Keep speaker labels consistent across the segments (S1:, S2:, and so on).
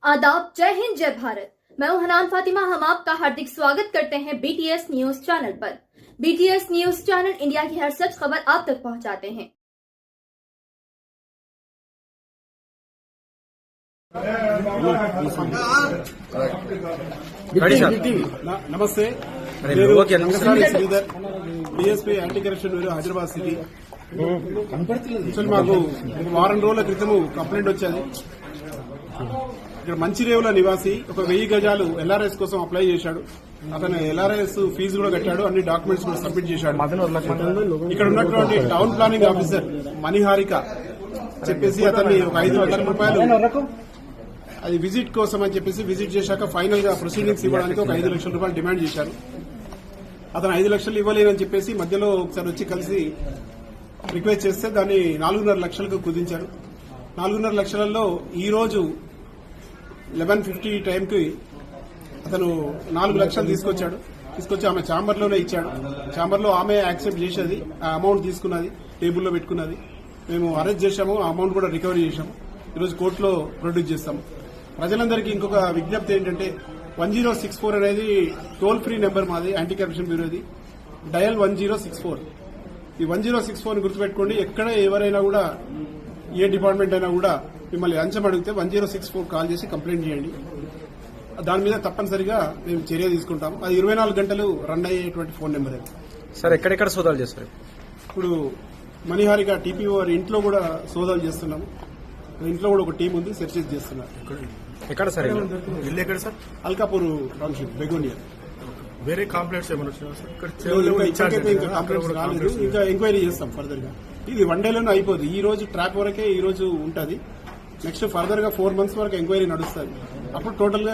S1: आदाब, जय हिंद, जय भारत। मैं हूं हनान फातिमा। हम आपका हार्दिक स्वागत करते हैं BTS न्यूज चैनल पर। BTS न्यूज चैनल इंडिया की हर सच खबर आप तक पहुंचाते हैं।
S2: నమస్తే, DSP anti corruption bureau Hyderabad city. మాకు వారం రోజుల క్రితం కంప్లైంట్ వచ్చేది. ఇక్కడ మంచిరేవుల నివాసి ఒక 1000 గజాలు LRS కోసం అప్లై చేశాడు. అతను LRS ఫీజు కూడా కట్టాడు, అన్ని డాక్యుమెంట్స్ కూడా సబ్మిట్ చేశాడు. ఇక్కడ ఉన్నటువంటి టౌన్ ప్లానింగ్ ఆఫీసర్ మణిహారిక చెప్పేసి అతన్ని ఒక 5 లక్షల రూపాయలు అది విజిట్ కోసం అని చెప్పేసి విజిట్ చేశాక ఫైనల్ గా ప్రొసీడింగ్స్ ఇవ్వడానికి ఒక 5 లక్షల రూపాయలు డిమాండ్ చేశారు. అతను 5 లక్షలు ఇవ్వలేనని చెప్పేసి మధ్యలో ఒకసారి వచ్చి కలిసి రిక్వెస్ట్ చేస్తే దాన్ని 4.5 లక్షలకు కుదించారు. 4.5 లక్షలలో ఈ రోజు 11:50 టైంకి అతను 4 లక్షలు తీసుకొచ్చి ఆమె ఛాంబర్ లోనే ఇచ్చాడు. ఛాంబర్ లో ఆమె యాక్సెప్ట్ చేసేది, ఆ అమౌంట్ తీసుకున్నది, టేబుల్లో పెట్టుకున్నది. మేము అరెస్ట్ చేశాము, ఆ అమౌంట్ కూడా రికవరీ చేశాము. ఈరోజు కోర్టులో ప్రొడ్యూస్ చేస్తాము. ప్రజలందరికీ ఇంకొక విజ్ఞప్తి ఏంటంటే 1064 అనేది టోల్ ఫ్రీ నెంబర్ మాది, యాంటీ కరప్షన్ బ్యూరోది. డయల్ 1064. ఈ 1064 గుర్తుపెట్టుకోండి. ఎక్కడ ఎవరైనా కూడా, ఏ డిపార్ట్మెంట్ అయినా కూడా మిమ్మల్ని లంచం అడిగితే 1064 కాల్ చేసి కంప్లైంట్ చేయండి. దాని మీద తప్పనిసరిగా మేము చర్య తీసుకుంటాం. అది 24 గంటలు రన్ అయ్యేటువంటి ఫోన్ నెంబర్.
S3: సార్ ఎక్కడెక్కడ సోదాలు చేస్తారు?
S2: ఇప్పుడు మణిహారిక TPO ఇంట్లో కూడా సోదాలు చేస్తున్నాము. ఇంట్లో కూడా ఒక టీం ఉంది, సెర్చెస్ చేస్తున్నారు.
S3: ఎక్కడ సార్
S4: ఇల్లు ఎక్కడ సార్?
S2: Alkapur township, Begonia.
S4: వేరే కాంప్లైంట్స్ ఏమైనా వచ్చినా సార్?
S2: ఇంకా ఎంక్వైరీ చేస్తాం ఫర్దర్ గా. ఇది 1 డేలోనే అయిపోతుంది. ఈ రోజు ట్రాప్ వరకే ఈ రోజు ఉంటుంది. నెక్స్ట్ ఫర్దర్ గా 4 మంత్స్ వరకు ఎంక్వైరీ నడుస్తుంది. అప్పుడు టోటల్ గా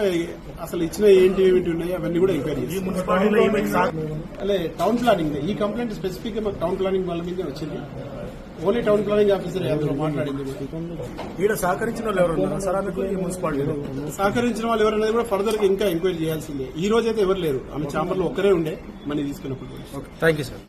S2: అసలు ఇచ్చిన ఏమిటి ఉన్నాయి అవన్నీ కూడా ఎంక్వైరీ చేస్తాం. అదే టౌన్ ప్లానింగ్ ఈ కంప్లైంట్ స్పెసిఫిక్ గా టౌన్ ప్లానింగ్ వాళ్ళ మీద వచ్చింది. ఓన్లీ టౌన్ ప్లానింగ్ ఆఫీసర్ అందులో మాట్లాడింది.
S4: ఈడ సహకరించిన వాళ్ళు ఎవరు ఉన్నారు సార్? ఈ మున్సిపాలిటీలో
S2: సహకరించిన వాళ్ళు ఎవరనేది కూడా ఫర్దర్ గా ఇంకా ఎంక్వైరీ చేయాల్సిందే. ఈ రోజు అయితే ఎవరు లేరు. ఆమె ఛాంబర్ లో ఒక్కరే ఉండే మనీ తీసుకున్నప్పుడు.
S3: Thank you sir.